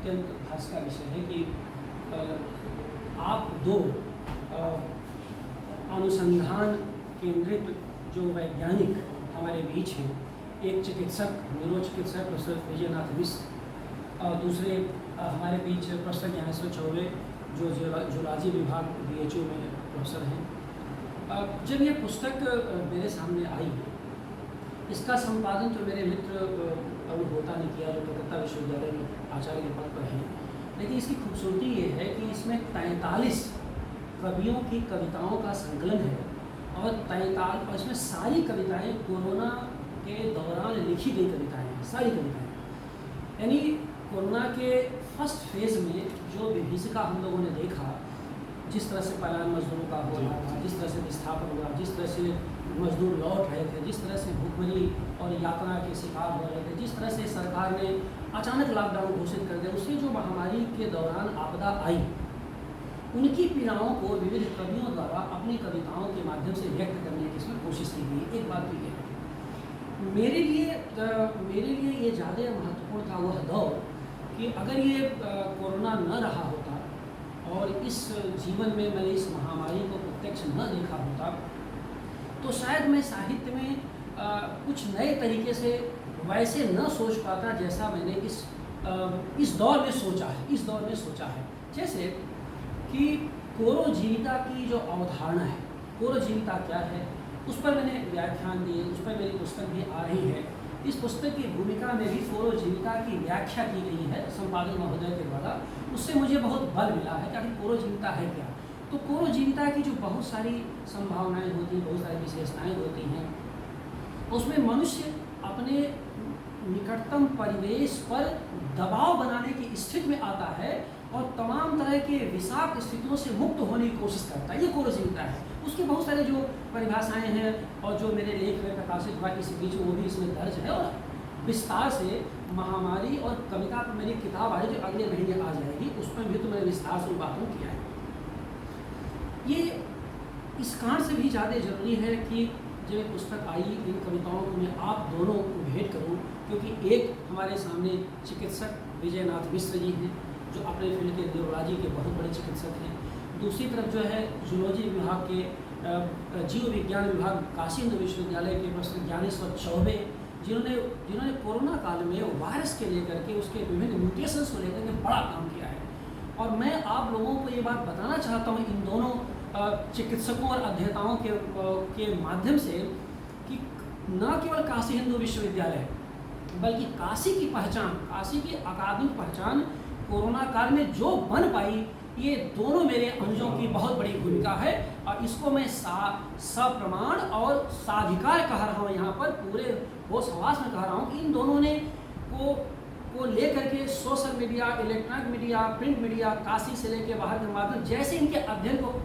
अत्यंत भास का विषय है कि आप दो अनुसंधान केंद्रित जो वैज्ञानिक हमारे बीच हैं, एक चिकित्सक न्यूरोचिकित्सक प्रोफेसर विजयनाथ मिश्र और दूसरे हमारे बीच प्रोफेसर ज्ञानेश्वर चौबे जो जूलॉजी विभाग BHU में प्रोफेसर हैं। जब ये पुस्तक मेरे सामने आई, इसका संपादन तो मेरे मित्र अरुण होता ने किया, जो कलकत्ता विश्वविद्यालय में आचार्य के पद पर हैं। लेकिन इसकी खूबसूरती ये है कि इसमें 43 कवियों की कविताओं का संकलन है और इसमें सारी कविताएं कोरोना के दौरान लिखी गई कविताएं हैं, सारी कविताएं। यानी कोरोना के फर्स्ट फेज़ में जो विभीषिका हम लोगों ने देखा, जिस तरह से पलायन मजदूरों का हो रहा था, जिस तरह से विस्थापन हुआ, जिस तरह से मजदूर लौट रहे थे, जिस तरह से भूखमरी और यातना के शिकार हो रहे थे, जिस तरह से सरकार ने अचानक लॉकडाउन घोषित कर दिया, उससे जो महामारी के दौरान आपदा आई, उनकी पीड़ाओं को विविध कवियों द्वारा अपनी कविताओं के माध्यम से व्यक्त करने की इसमें कोशिश की गई। एक बात तो ये है, मेरे लिए ये ज़्यादा महत्वपूर्ण था वह दौर कि अगर ये कोरोना न रहा होता और इस जीवन में मैंने इस महामारी को प्रत्यक्ष न देखा होता, तो शायद मैं साहित्य में कुछ नए तरीके से वैसे न सोच पाता जैसा मैंने इस दौर में सोचा है। जैसे कि कोरोजीविता की जो अवधारणा है, कोरोजीविता क्या है, उस पर मैंने व्याख्यान दिए, उस पर मेरी पुस्तक भी आ रही है। इस पुस्तक की भूमिका में भी कोरोजीविता की व्याख्या की गई है संपादक महोदय के द्वारा। उससे मुझे बहुत बल मिला है कि आखिर कोरोजीविता है क्या। तो कोरोजीविता की जो बहुत सारी संभावनाएं होती हैं, बहुत सारी विशेषताएं होती हैं, उसमें मनुष्य अपने निकटतम परिवेश पर दबाव बनाने की स्थिति में आता है और तमाम तरह के विषाक्त स्थितियों से मुक्त होने की कोशिश करता है। ये कोरोजीविता है। उसके बहुत सारे जो परिभाषाएं हैं और जो मेरे लेख में प्रकाशित हुआ इस बीच वो भी इसमें दर्ज है। और विस्तार से महामारी और कविता पर मेरी किताब आई जो अगले महीने आ जाएगी, उसमें भी तो मैंने विस्तार से बातों किया है। ये इस कारण से भी ज़्यादा ज़रूरी है कि जब ये पुस्तक आई, इन कविताओं को मैं आप दोनों को भेंट करूं, क्योंकि एक हमारे सामने चिकित्सक विजयनाथ मिश्र जी हैं जो अपने फील्ड के न्यूरोलॉजी के बहुत बड़े चिकित्सक हैं। दूसरी तरफ जो है जूलॉजी विभाग के जीव विज्ञान विभाग काशी हिंदू विश्वविद्यालय के प्रोफेसर ज्ञानेश्वर चौबे, जिन्होंने कोरोना काल में वायरस के लेकर के उसके विभिन्न म्यूटेशंस को लेकर के बड़ा काम किया है। और मैं आप लोगों को ये बात बताना चाहता हूँ इन दोनों चिकित्सकों और अध्येताओं के माध्यम से कि न केवल काशी हिंदू विश्वविद्यालय बल्कि काशी की पहचान, काशी की अकादमिक पहचान कोरोना काल में जो बन पाई, ये दोनों मेरे अनुजों की बहुत बड़ी भूमिका है। और इसको मैं सप्रमाण और साधिकार कह रहा हूँ, यहाँ पर पूरे होश हवास में कह रहा हूँ कि इन दोनों ने को लेकर के social media, electronic media, print media, Kashi से लेकर बाहर के माध्यम जैसे इनके अध्ययन को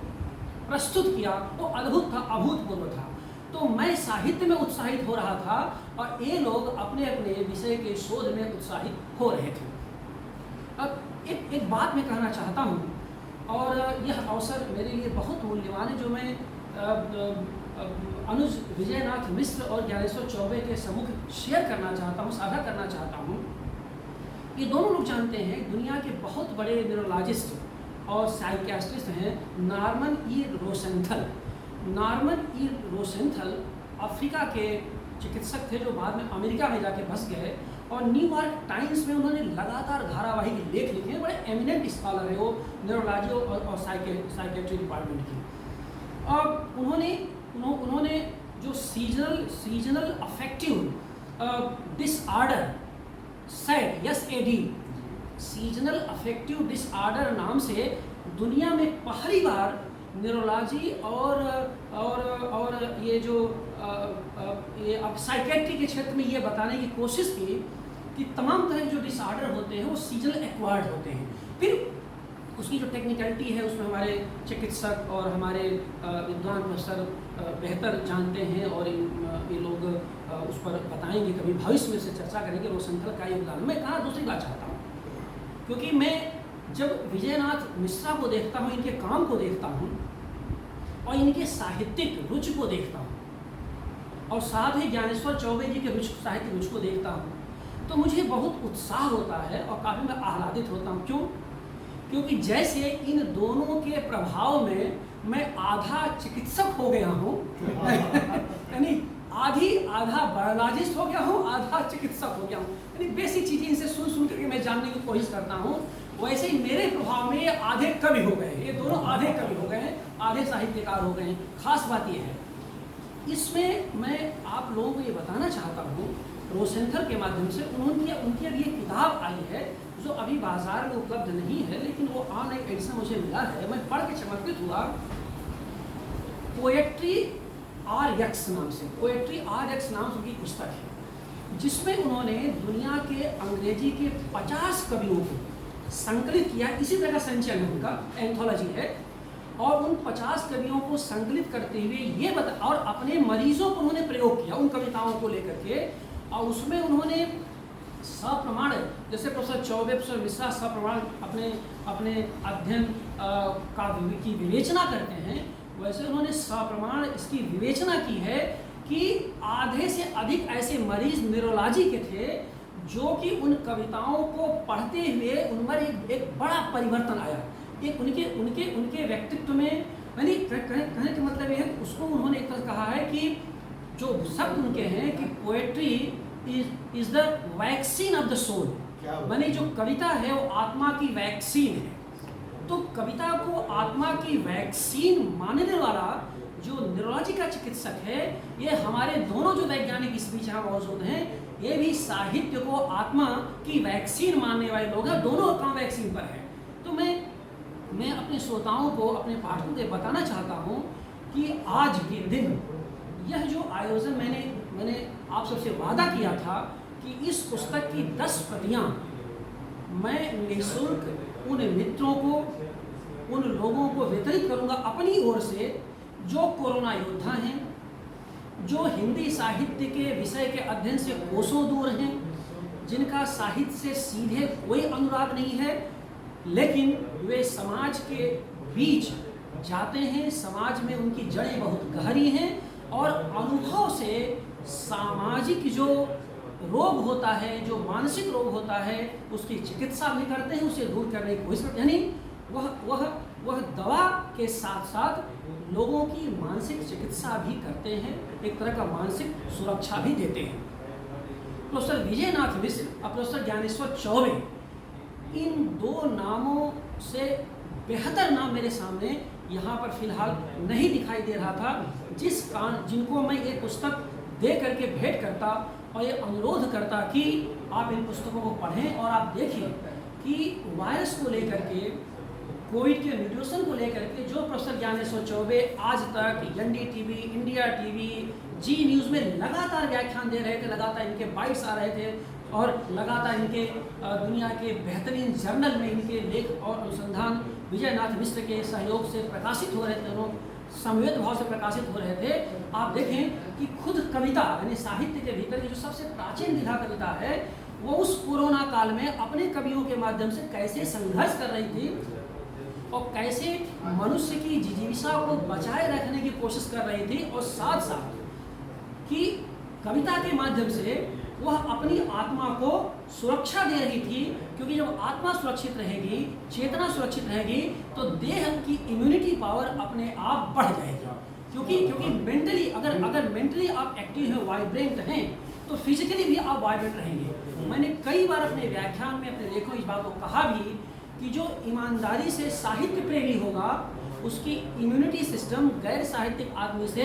प्रस्तुत किया वो अद्भुत था, अभूतपूर्व था। तो मैं साहित्य में उत्साहित हो रहा था और ये लोग अपने अपने विषय के शोध में उत्साहित हो रहे थे। अब एक बात मैं कहना चाहता हूँ और यह अवसर मेरे लिए बहुत मूल्यवान है जो मैं अनुज विजयनाथ मिश्र और ज्ञानेश्वर चौबे के सम्मुख शेयर करना चाहता हूँ, साझा करना चाहता हूँ। ये दोनों लोग जानते हैं दुनिया के बहुत बड़े न्यूरोलॉजिस्ट और साइकियाट्रिस्ट हैं Norman E Rosenthal. Norman E Rosenthal Africa के चिकित्सक थे जो बाद में अमेरिका में जाके बस गए और न्यूयॉर्क टाइम्स में उन्होंने लगातार धारावाहिक लेख लिखे हैं। बड़े एमिनेंट स्कॉलर है वो न्यूरोलॉजी और साइकियाट्री डिपार्टमेंट की। और उन्होंने जो seasonal affective disorder SAD seasonal affective disorder नाम से दुनिया में पहली बार न्यूरोलॉजी और ये जो ये अब साइकेट्री के क्षेत्र में ये बताने की कोशिश की कि तमाम तरह के जो डिसऑर्डर होते हैं वो सीजनल एक्वायर्ड होते हैं। फिर उसकी जो टेक्निकलिटी है उसमें हमारे चिकित्सक और हमारे विद्वान प्रोफेसर बेहतर जानते हैं और ये लोग उस पर बताएंगे, कभी भविष्य में से चर्चा करेंगे रोसेंथल का योगदान। मैं कहाँ दूसरी बात चाहता हूँ, क्योंकि मैं जब विजयनाथ मिश्रा को देखता हूँ, इनके काम को देखता हूँ और इनके साहित्यिक रुचि को देखता हूँ और साथ ही ज्ञानेश्वर चौबे जी के साहित्य रुचि को देखता हूँ, तो मुझे बहुत उत्साह होता है और काफ़ी मैं आह्लादित होता हूँ। क्यों? क्योंकि जैसे इन दोनों के प्रभाव में मैं आधा चिकित्सक हो गया हूँ यानी आधा बायोलॉजिस्ट हो गया हूँ, आधा चिकित्सक हो गया हूँ। यानी बेसिक चीज़ें इनसे सुन करके मैं जानने की कोशिश करता हूँ। वैसे ही मेरे प्रभाव में ये आधे कवि हो गए, ये दोनों आधे कवि हो गए हैं, आधे साहित्यकार हो गए हैं। खास बात ये है, इसमें मैं आप लोगों को ये बताना चाहता हूँ, रोसेंथल के माध्यम से उनकी अभी एक किताब आई है जो अभी बाजार में उपलब्ध नहीं है, लेकिन वो ऑनलाइन एडिशन मुझे मिला है। मैं पढ़ के चमत्कृत हुआ। पोएट्री RX नाम से, पोएट्री RX नाम से उनकी पुस्तक है, जिसमें उन्होंने दुनिया के अंग्रेजी के 50 कवियों को संकलित किया। इसी तरह का संचय है उनका, एंथोलॉजी है। और उन 50 कवियों को संकलित करते हुए ये और अपने मरीजों पर उन्होंने प्रयोग किया उन कविताओं को लेकर के। और उसमें उन्होंने सप्रमाण, जैसे प्रोफेसर चौबे, प्रोफेसर मिश्रा सप्रमाण अपने अध्ययन की विवेचना करते हैं, वैसे उन्होंने सप्रमाण इसकी विवेचना की है कि आधे से अधिक ऐसे मरीज न्यूरोलॉजी के थे जो कि उन कविताओं को पढ़ते हुए उनमें एक बड़ा परिवर्तन आया। एक उनके व्यक्तित्व में, यानी कहने का मतलब ये है, उसको उन्होंने एक तरह कहा है कि जो शब्द उनके हैं कि poetry is the vaccine of the soul, माने जो कविता है वो आत्मा की वैक्सीन है। तो कविता को आत्मा की वैक्सीन मानने वाला जो न्यूरोलॉजी का चिकित्सक है, ये हमारे दोनों जो वैज्ञानिक इस बीच यहाँ मौजूद हैं, ये भी साहित्य को आत्मा की वैक्सीन मानने वाले लोग हैं। दोनों काम वैक्सीन पर है। तो मैं अपने श्रोताओं को, अपने पाठकों को बताना चाहता हूँ कि आज के दिन यह जो आयोजन मैंने आप सबसे वादा किया था कि इस पुस्तक की 10 प्रतियाँ मैं निःशुल्क उन मित्रों को, उन लोगों को वितरित करूँगा अपनी ओर से जो कोरोना योद्धा हैं, जो हिंदी साहित्य के विषय के अध्ययन से कोसों दूर हैं, जिनका साहित्य से सीधे कोई अनुराग नहीं है, लेकिन वे समाज के बीच जाते हैं, समाज में उनकी जड़ें बहुत गहरी हैं और अनुभव से सामाजिक जो रोग होता है, जो मानसिक रोग होता है, उसकी चिकित्सा भी करते हैं, उसे दूर करने की कोशिश करते हैं। यानी वह दवा के साथ साथ लोगों की मानसिक चिकित्सा भी करते हैं, एक तरह का मानसिक सुरक्षा भी देते हैं। प्रोफेसर विजयनाथ मिश्र और प्रोफेसर ज्ञानेश्वर चौबे, इन दो नामों से बेहतर नाम मेरे सामने यहाँ पर फिलहाल नहीं दिखाई दे रहा था, जिनको मैं एक पुस्तक दे करके भेंट करता और ये अनुरोध करता कि आप इन पुस्तकों को पढ़ें और आप देखिए कि वायरस को लेकर के, कोविड के म्यूटेशन को लेकर के जो प्रोफेसर ज्ञानेश्वर चौबे आज तक NDTV, इंडिया टीवी, जी न्यूज़ में लगातार व्याख्यान दे रहे थे, लगातार इनके बाइट्स आ रहे थे और लगातार इनके दुनिया के बेहतरीन जर्नल में इनके लेख और अनुसंधान विजयनाथ मिश्र के सहयोग से प्रकाशित हो रहे थे, दोनों समवेत भाव से प्रकाशित हो रहे थे। आप देखें कि खुद कविता, यानी साहित्य के भीतर की जो सबसे प्राचीन विधा कविता है, वो उस कोरोना काल में अपने कवियों के माध्यम से कैसे संघर्ष कर रही थी और कैसे मनुष्य की जिजीविषा को बचाए रखने की कोशिश कर रही थी, और साथ साथ कि कविता के माध्यम से वह अपनी आत्मा को सुरक्षा दे रही थी। क्योंकि जब आत्मा सुरक्षित रहेगी, चेतना सुरक्षित रहेगी, तो देह की इम्यूनिटी पावर अपने आप बढ़ जाएगी। क्योंकि मेंटली अगर मेंटली आप एक्टिव हैं, वाइब्रेंट हैं, तो फिजिकली भी आप वाइब्रेंट रहेंगे। मैंने कई बार अपने व्याख्यान में, अपने लेखों इस बात को कहा भी कि जो ईमानदारी से साहित्य प्रेमी होगा, उसकी इम्यूनिटी सिस्टम गैर साहित्यिक आदमी से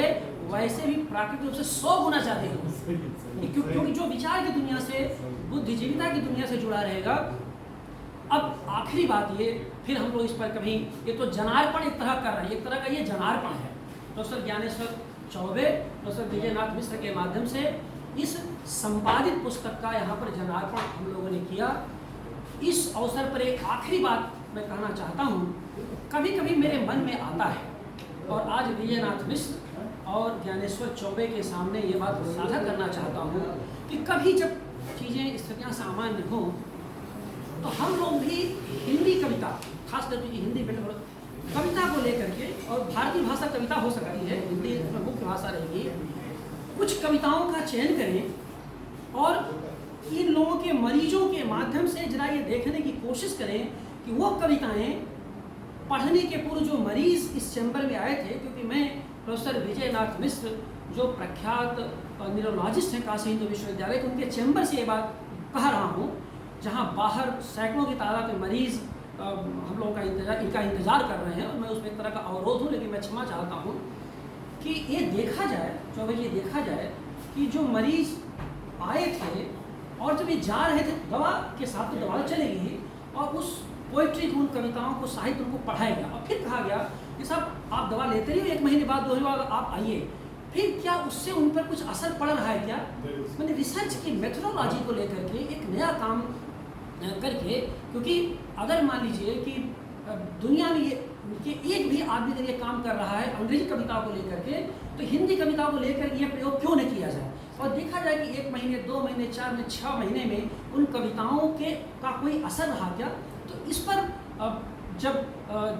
वैसे भी प्राकृतिक रूप से 100 गुना ज़्यादा है। क्योंकि जो विचार की दुनिया से, बुद्धिजीविता की दुनिया से जुड़ा रहेगा। अब आखिरी बात ये, फिर हम लोग इस पर कभी, ये तो जनार्पण एक तरह कर रहा है, एक तरह का ये जनार्पण है। प्रोफेसर ज्ञानेश्वर चौबे, प्रोफेसर विजयनाथ मिश्र के माध्यम से इस संपादित पुस्तक का यहाँ पर जनार्पण हम लोगों ने किया। इस अवसर पर एक आखिरी बात मैं कहना चाहता हूँ। कभी कभी मेरे मन में आता है, और आज विजयनाथ मिश्र और ज्ञानेश्वर चौबे के सामने ये बात साझा करना चाहता हूँ कि कभी जब चीज़ें, स्थितियाँ सामान्य हों, तो हम लोग भी हिंदी कविता, खास करके हिंदी कविता को लेकर के, और भारतीय भाषा कविता हो सकती है, हिंदी मुख्य भाषा रहेगी, कुछ कविताओं का चयन करें और इन लोगों के मरीजों के माध्यम से जरा ये देखने की कोशिश करें कि वो कविताएं पढ़ने के पूर्व जो मरीज इस चैम्बर में आए थे, क्योंकि मैं प्रोफेसर विजयनाथ मिश्र जो प्रख्यात न्यूरोलॉजिस्ट हैं काशी हिंदू विश्वविद्यालय के, उनके चैम्बर से ये बात कह रहा हूँ, जहाँ बाहर सैकड़ों की तादाद में मरीज हम लोगों का इनका इंतज़ार कर रहे हैं, और मैं उसमें एक तरह का अवरोध हूँ, लेकिन मैं क्षमा चाहता हूँ कि ये देखा जाए, चौबे ये देखा जाए कि जो मरीज आए थे और जब ये जा रहे थे दवा के साथ, तो दवा चलेगी ही, और उस पोइट्री को, उन कविताओं को, साहित्य उनको पढ़ाया गया, और फिर कहा गया कि साहब आप दवा लेते रहिए, 1 महीने बाद 2 महीने बाद आप आइए, फिर क्या उससे उन पर कुछ असर पड़ रहा है क्या? मैंने रिसर्च की मेथोडोलॉजी को लेकर के एक नया काम करके, क्योंकि अगर मान लीजिए कि दुनिया में ये एक भी आदमी अगर ये काम कर रहा है अंग्रेजी कविताओं को लेकर के, तो हिंदी कविताओं को लेकर ये प्रयोग क्यों नहीं किया जाए, और देखा जाए कि 1 महीने, 2 महीने, 4 महीने, 6 महीने में उन कविताओं का कोई असर रहा क्या? तो इस पर जब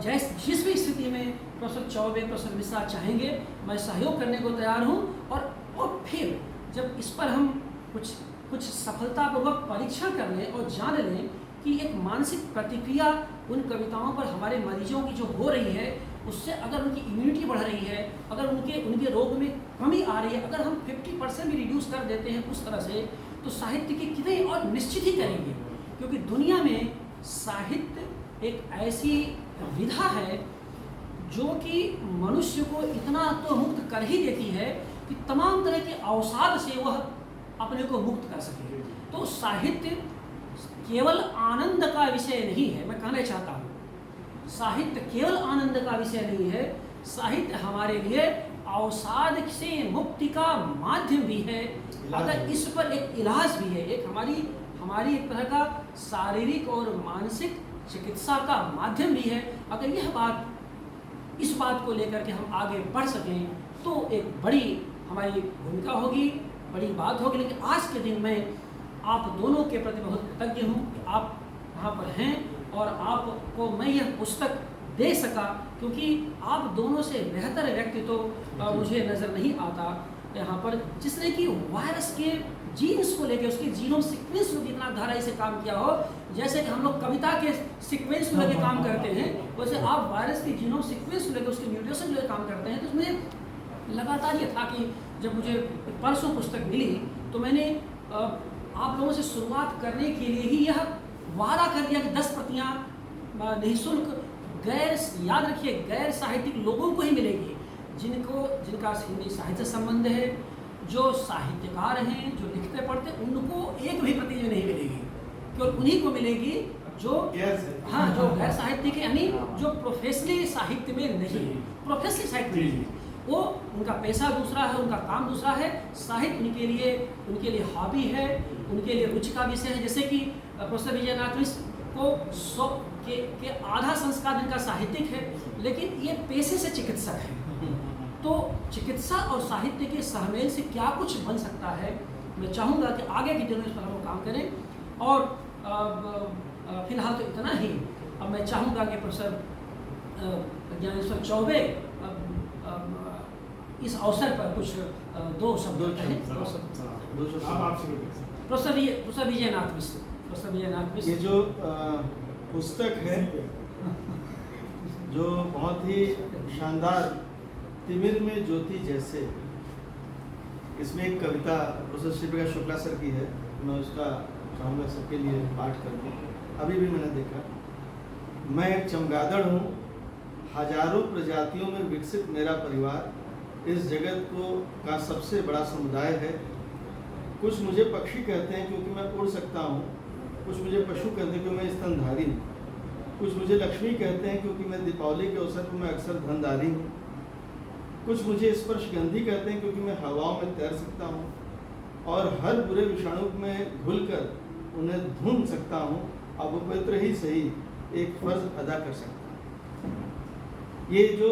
जिस भी स्थिति में प्रोफेसर चौबे, प्रोफेसर मिश्रा चाहेंगे, मैं सहयोग करने को तैयार हूँ, और फिर जब इस पर हम कुछ सफलतापूर्वक परीक्षण कर लें और जान लें कि एक मानसिक प्रतिक्रिया उन कविताओं पर हमारे मरीजों की जो हो रही है, उससे अगर उनकी इम्यूनिटी बढ़ रही है, अगर उनके रोग में कमी आ रही है, अगर हम 50% भी रिड्यूस कर देते हैं उस तरह से, तो साहित्य की कितने और निश्चित ही करेंगे, क्योंकि दुनिया में साहित्य एक ऐसी विधा है जो कि मनुष्य को इतना तो मुक्त कर ही देती है कि तमाम तरह के अवसाद से वह अपने को मुक्त कर सके। तो साहित्य केवल आनंद का विषय नहीं है, मैं कहना चाहता हूँ, साहित्य केवल आनंद का विषय नहीं है, साहित्य हमारे लिए अवसाद से मुक्ति का माध्यम भी है, अगर इस पर एक इलाज भी है, एक हमारी एक तरह का शारीरिक और मानसिक चिकित्सा का माध्यम भी है। अगर इस बात को लेकर के हम आगे बढ़ सकें तो एक बड़ी हमारी भूमिका होगी, बड़ी बात होगी। लेकिन आज के दिन में आप दोनों के प्रति बहुत कृतज्ञ हूँ कि आप वहाँ पर हैं, और आपको मैं यह पुस्तक दे सका, क्योंकि आप दोनों से बेहतर व्यक्ति तो मुझे नज़र नहीं आता यहाँ पर, जिसने कि वायरस के जीन्स को लेकर, उसके जीनोम सीक्वेंस को इतना गहराई से काम किया हो, जैसे कि हम लोग कविता के सीक्वेंस को लेकर काम करते हैं, वैसे आप वायरस के जीनोम सीक्वेंस को लेकर, उसके म्यूटेशन को लेकर काम करते हैं। तो उसमें लगातार ये था कि जब मुझे परसों पुस्तक मिली तो मैंने आप लोगों से शुरुआत करने के लिए ही यह वादा कर दिया कि 10 प्रतियाँ निःशुल्क याद रखिए गैर साहित्यिक लोगों को ही मिलेगी, जिनका हिंदी साहित्य से संबंध है, जो साहित्यकार हैं, जो लिखते पढ़ते, उनको एक भी प्रति नहीं मिलेगी, केवल उन्हीं को मिलेगी जो गैर साहित्यिक, यानी जो प्रोफेशनली साहित्य में नहीं है, प्रोफेशनली साहित्य नहीं है, वो उनका पैसा दूसरा है, उनका काम दूसरा है, साहित्य उनके लिए हॉबी है, उनके लिए रुचि का विषय है। जैसे कि प्रोफेसर विजयनाथ मिश्र को 100 के आधा संस्कार जिनका साहित्यिक है, लेकिन ये पेशे से चिकित्सक है, तो चिकित्सा और साहित्य के सहमेल से क्या कुछ बन सकता है, मैं चाहूँगा कि आगे के दिनों में इस पर हम काम करें। और फिलहाल तो इतना ही। अब मैं चाहूँगा कि प्रोफेसर ज्ञानेश्वर चौबे इस अवसर पर कुछ 2 शब्द कहें। प्रोफेसर विजयनाथ मिश्र, ये जो पुस्तक है जो बहुत ही शानदार, तिमिर में ज्योति जैसे, इसमें एक कविता प्रोफेसर श्री प्रकाश शुक्ला सर की है, मैं उसका चाहूँगा सबके लिए पाठ कर दूँ। अभी भी मैंने देखा, मैं एक चमगादड़ हूँ, हजारों प्रजातियों में विकसित मेरा परिवार इस जगत का सबसे बड़ा समुदाय है। कुछ मुझे पक्षी कहते हैं क्योंकि मैं उड़ सकता हूँ, कुछ मुझे पशु कहते हैं क्योंकि मैं स्तनधारी हूँ, कुछ मुझे लक्ष्मी कहते हैं क्योंकि मैं दीपावली के अवसर पर मैं अक्सर धनधारी हूँ, कुछ मुझे स्पर्शगंधी कहते हैं क्योंकि मैं हवाओं में तैर सकता हूँ, और हर बुरे विषाणु में घुलकर उन्हें ढूंढ सकता हूँ, अब वो पवित्र ही सही एक फर्ज अदा कर सकता हूँ। ये जो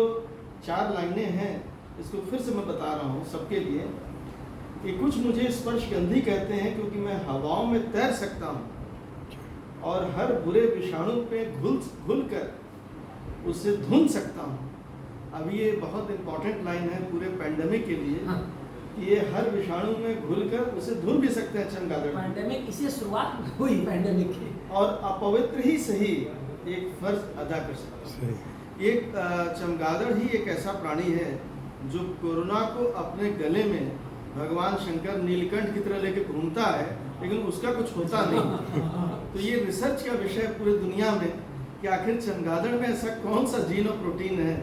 4 लाइनें हैं, इसको फिर से मैं बता रहा हूँ सबके लिए कि कुछ मुझे स्पर्शगंधी कहते हैं क्योंकि मैं हवाओं में तैर सकता हूँ, और हर बुरे विषाणु पे घुल कर उसे ढूंढ सकता हूँ। अब ये बहुत इम्पोर्टेंट लाइन है पूरे पैंडेमिक के लिए। कि ये हर विषाणु में घुलकर उसे धुल भी सकते हैं चमगादड़। पैंडेमिक इसी शुरुआत हुई पैंडेमिक की, और अपवित्र ही सही एक फर्ज अदा कर सकता है। एक चमगादड़ ही एक ऐसा प्राणी है जो कोरोना को अपने गले में भगवान शंकर नीलकंठ की तरह लेके घूमता है, लेकिन उसका कुछ होता नहीं। तो ये रिसर्च का विषय पूरी दुनिया में कि आखिर चमगादड़ में ऐसा कौन सा जीन और प्रोटीन है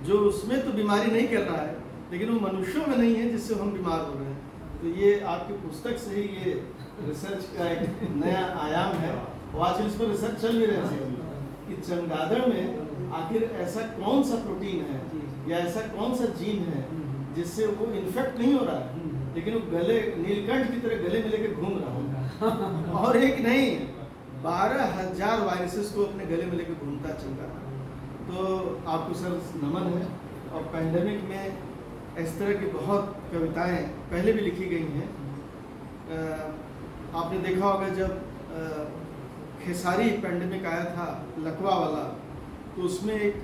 जो उसमें तो बीमारी नहीं कर रहा है, लेकिन वो मनुष्यों में नहीं है जिससे हम बीमार हो रहे हैं। तो ये आपकी पुस्तक से ही ये रिसर्च का एक नया आयाम है, और आजकल इस पर रिसर्च चल भी रहे हैं कि चमगादड़ में आखिर ऐसा कौन सा प्रोटीन है या ऐसा कौन सा जीन है जिससे वो इन्फेक्ट नहीं हो रहा है, लेकिन वो गले नीलकंठ की तरह गले में लेके घूम रहा है। और एक नहीं, 12,000 वायरसेस को अपने गले में लेके घूमता है चमगादड़। तो आपको सर नमन है। और पैंडेमिक में इस तरह की बहुत कविताएं पहले भी लिखी गई हैं। आपने देखा होगा जब खेसारी पैंडेमिक आया था लकवा वाला, तो उसमें एक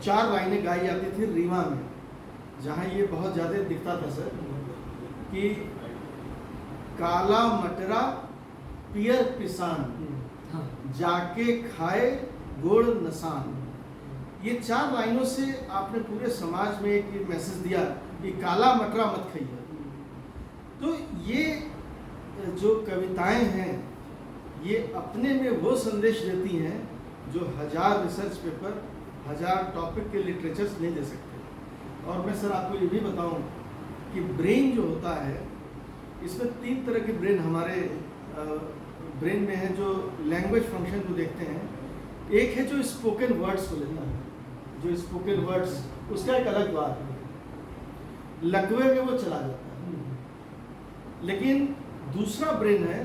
4 लाइनें गाई जाती थी रीवा में, जहाँ ये बहुत ज़्यादा दिखता था सर कि काला मटरा पियर पिसान जाके खाए गुड़ नसान। ये 4 लाइनों से आपने पूरे समाज में एक मैसेज दिया कि काला मटरा मत खाइए। तो ये जो कविताएं हैं ये अपने में वो संदेश देती हैं जो 1000 रिसर्च पेपर 1000 टॉपिक के लिटरेचर्स नहीं दे सकते। और मैं सर आपको ये भी बताऊं कि ब्रेन जो होता है, इसमें 3 तरह के ब्रेन हमारे ब्रेन में है जो लैंग्वेज फंक्शन को देखते हैं। एक है जो स्पोकन वर्ड्स को लेता है, जो स्पोकन वर्ड्स उसका एक अलग बात है, लकवे में वो चला जाता है। लेकिन दूसरा ब्रेन है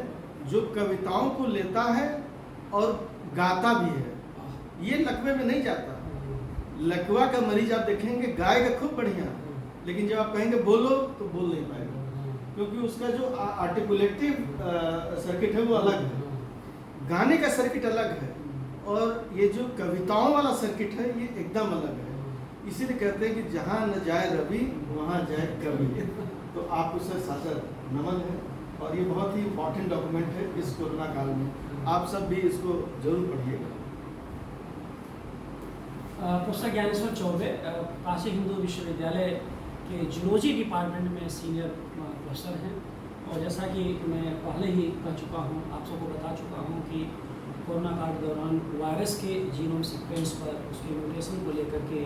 जो कविताओं को लेता है और गाता भी है, ये लकवे में नहीं जाता। लकवा का मरीज आप देखेंगे गाएगा खूब बढ़िया, लेकिन जब आप कहेंगे बोलो तो बोल नहीं पाएगा, क्योंकि उसका जो आर्टिकुलेटिव सर्किट है वो अलग है, गाने का सर्किट अलग है, और ये जो कविताओं वाला सर्किट है ये एकदम अलग है। इसीलिए कहते हैं कि जहाँ न जाए रवि वहाँ जाए कवि। तो आपको सर सादर नमन है, और ये बहुत ही इम्पोर्टेंट डॉक्यूमेंट है इस कोरोना काल में। आप सब भी इसको जरूर पढ़िएगा। प्रोफेसर ज्ञानेश्वर चौबे काशी हिंदू विश्वविद्यालय के जूलॉजी डिपार्टमेंट में सीनियर प्रोफेसर हैं, और जैसा कि मैं पहले ही कह चुका हूँ, आप सबको बता चुका हूँ कि कोरोना काल के दौरान वायरस के जीनोम सीक्वेंस पर, उसके म्यूटेशन को लेकर के,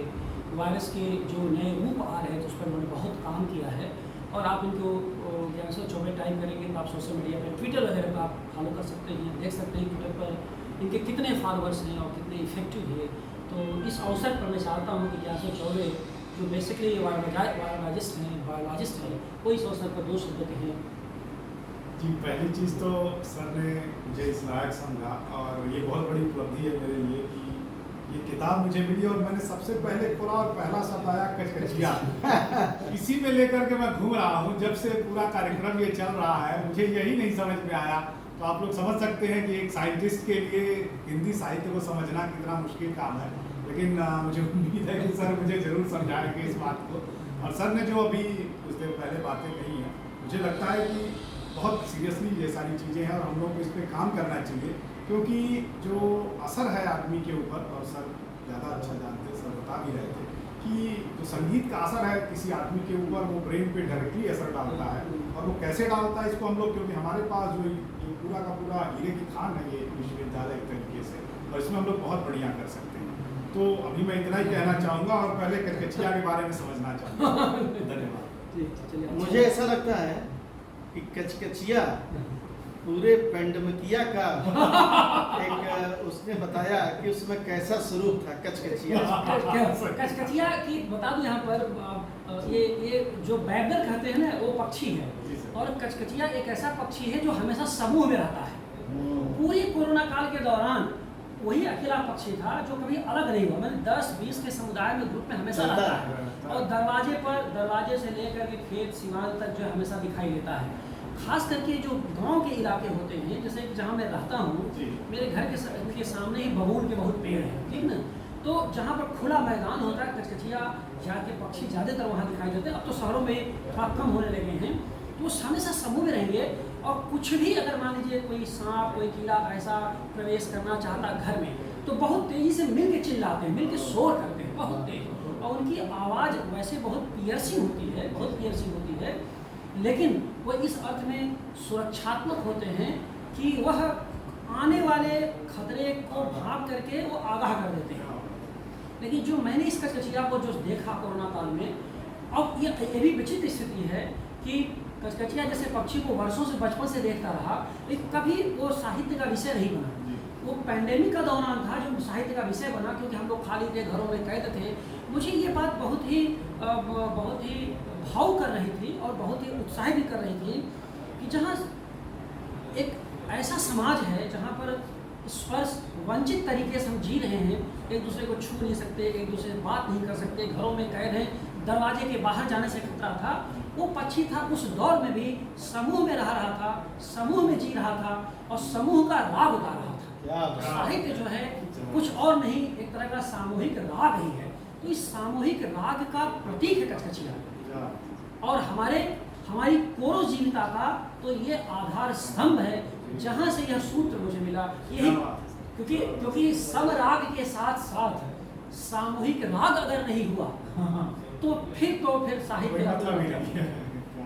वायरस के जो नए रूप आ रहे हैं उस पर उन्होंने बहुत काम किया है। और आप इनको ज्ञानेश्वर चौबे टाइप करेंगे तो आप सोशल मीडिया पर, ट्विटर वगैरह पर आप फॉलो कर सकते हैं, देख सकते हैं ट्विटर पर इनके कितने फॉलोअर्स हैं और कितने इफेक्टिव है। तो इस अवसर पर मैं चाहता हूँ कि ज्ञानेश्वर चौबे जो बेसिकली वायरोलॉजिस्ट हैं, वो इस अवसर पर 2 शब्द कहें। जी, पहली चीज़ तो सर ने मुझे इस लायक समझा, और ये बहुत बड़ी उपलब्धि है मेरे लिए कि ये किताब मुझे मिली और मैंने सबसे पहले खोला और पहला शब्द आया कचकचिया। इसी में लेकर के मैं घूम रहा हूँ जब से पूरा कार्यक्रम ये चल रहा है। मुझे यही नहीं समझ में आया, तो आप लोग समझ सकते हैं कि एक साइंटिस्ट के लिए हिंदी साहित्य को समझना कितना मुश्किल काम है। लेकिन मुझे उम्मीद है कि सर मुझे ज़रूर समझाएंगे इस बात को। और सर ने जो अभी कुछ देर पहले बातें कही हैं, मुझे लगता है कि बहुत सीरियसली ये सारी चीज़ें हैं और हम लोग को इस पर काम करना चाहिए, क्योंकि जो असर है आदमी के ऊपर, और सर ज़्यादा अच्छा जानते, सर बता भी रहे थे कि जो संगीत का असर है किसी आदमी के ऊपर, वो ब्रेन पे डायरेक्टली असर डालता है। और वो कैसे डालता है इसको हम लोग, क्योंकि हमारे पास जो ये पूरा का पूरा हीरे की खान है ये विश्वविद्यालय एक तरीके से, और इसमें हम लोग बहुत बढ़िया कर सकते हैं। तो अभी मैं इतना ही कहना चाहूँगा और पहले कचकचिया के बारे में समझना चाहूँगा। धन्यवाद। मुझे ऐसा लगता है कि कचकचिया पूरे पैंडेमिकिया का एक उसने बताया कि उसमें कैसा स्वरूप था कचकचिया। कचकचिया की बता दूं यहाँ पर, ये जो बैगर कहते हैं ना, वो पक्षी है, और कचकचिया एक ऐसा पक्षी है जो हमेशा समूह में रहता है। पूरी कोरोना काल के दौरान वही अकेला पक्षी था जो कभी अलग नहीं हुआ, मतलब 10-20 के समुदाय में ग्रुप में हमेशा रहता है, और दरवाजे से लेकर के खेत सीमांत तक जो हमेशा दिखाई देता है। खास करके जो गांव के इलाके होते हैं, जैसे जहाँ मैं रहता हूँ, मेरे घर के सामने ही बबूल के बहुत पेड़ हैं, ठीक ना। तो जहाँ पर खुला मैदान होता है, कचकचिया जाके पक्षी ज़्यादातर वहाँ दिखाई देते हैं। अब तो शहरों में थोड़ा कम होने लगे हैं, तो वो हमेशा समूह में रहेंगे। और कुछ भी अगर मान लीजिए कोई सांप कोई कीड़ा ऐसा प्रवेश करना चाहता घर में, तो बहुत तेज़ी से मिल के चिल्लाते हैं, मिल के शोर करते हैं बहुत तेज। और उनकी आवाज़ वैसे बहुत पियर्सिंग होती है, बहुत पियर्सिंग होती है, लेकिन वो इस अर्थ में सुरक्षात्मक होते हैं कि वह आने वाले खतरे को भाप करके वो आगाह कर देते हैं। लेकिन जो मैंने इस कचकचिया को जो देखा कोरोना काल में, अब ये भी विचित्र स्थिति है कि कचकचिया जैसे पक्षी को वर्षों से बचपन से देखता रहा, लेकिन कभी वो साहित्य का विषय नहीं बना। वो पैंडेमिक का दौरान था जो साहित्य का विषय बना, क्योंकि हम लोग खाली थे, घरों में कैद थे। मुझे ये बात बहुत ही भाव कर रही थी और बहुत ही उत्साहित भी कर रही थी कि जहाँ एक ऐसा समाज है जहाँ पर स्पर्श वंचित तरीके से हम जी रहे हैं, एक दूसरे को छू नहीं सकते, एक दूसरे से बात नहीं कर सकते, घरों में कैद हैं, दरवाजे के बाहर जाने से खतरा था। वो पक्षी था उस दौर में भी समूह में रह रहा था, समूह में जी रहा था और समूह का राग उतार रहा था। साहित्य जो है कुछ और नहीं, एक तरह का सामूहिक राग ही है। तो इस सामूहिक राग का प्रतीक है कचकचिया, और हमारी कोरो जीविता का तो ये आधार स्तंभ है, जहाँ से यह सूत्र मुझे मिला। यही क्योंकि समराग के साथ साथ सामूहिक राग अगर नहीं हुआ तो फिर साहित्य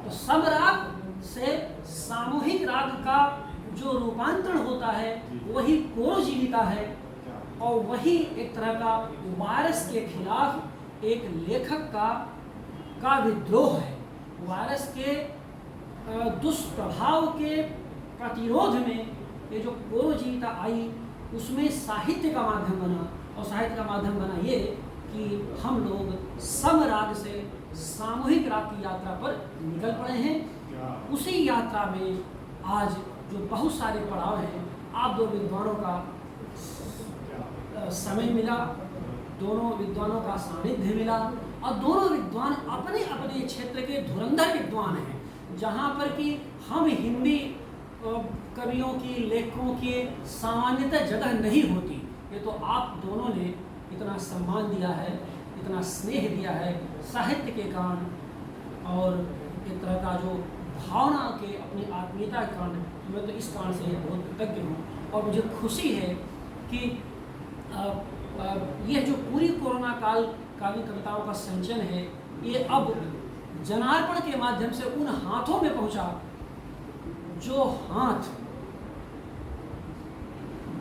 तो समराग से सामूहिक राग का जो रूपांतरण होता है वही कोरो जीविता है, और वही एक तरह का वायरस के खिलाफ एक लेखक का विद्रोह है। वायरस के दुष्प्रभाव के प्रतिरोध में ये जो कोरो जीविता आई, उसमें साहित्य का माध्यम बना, और साहित्य का माध्यम बना ये कि हम लोग समराग से सामूहिक राग की यात्रा पर निकल पड़े हैं। उसी यात्रा में आज जो बहुत सारे पड़ाव हैं, आप दो विद्वानों का समय मिला, दोनों विद्वानों का सानिध्य मिला, और दोनों विद्वान अपने अपने क्षेत्र के धुरंधर विद्वान हैं, जहाँ पर कि हम हिंदी कवियों की लेखकों की सामान्यतः जगह नहीं होती। ये तो आप दोनों ने इतना सम्मान दिया है, इतना स्नेह दिया है साहित्य के कारण, और एक तरह का जो भावना के अपनी आत्मीयता के कारण, मैं तो इस कारण से बहुत कृतज्ञ हूँ। और मुझे खुशी है कि यह जो पूरी कोरोना कालीन कविताओं का संचयन है, ये अब जनार्पण के माध्यम से उन हाथों में पहुँचा जो हाथ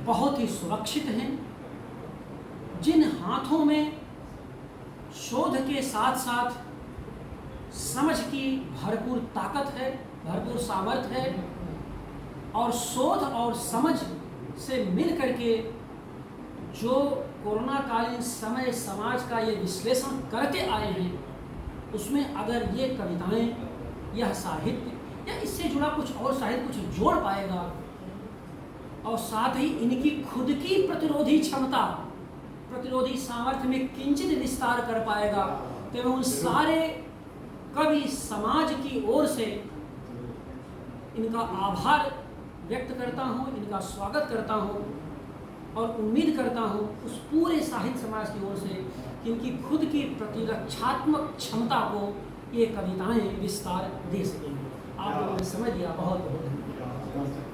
बहुत ही सुरक्षित हैं, जिन हाथों में शोध के साथ साथ समझ की भरपूर ताकत है, भरपूर सामर्थ्य है, और शोध और समझ से मिल करके जो कोरोना कालीन समय समाज का ये विश्लेषण करके आए हैं, उसमें अगर ये कविताएं, यह साहित्य या इससे जुड़ा कुछ और साहित्य कुछ जोड़ पाएगा, और साथ ही इनकी खुद की प्रतिरोधी क्षमता, प्रतिरोधी सामर्थ्य में किंचित विस्तार कर पाएगा, तो मैं उन सारे कवि समाज की ओर से इनका आभार व्यक्त करता हूँ, इनका स्वागत करता हूँ, और उम्मीद करता हूँ उस पूरे साहित्य समाज की ओर से कि इनकी खुद की प्रतिरक्षात्मक क्षमता को ये कविताएं विस्तार दे सकेंगी। आप लोगों ने समझ लिया, बहुत बहुत धन्यवाद।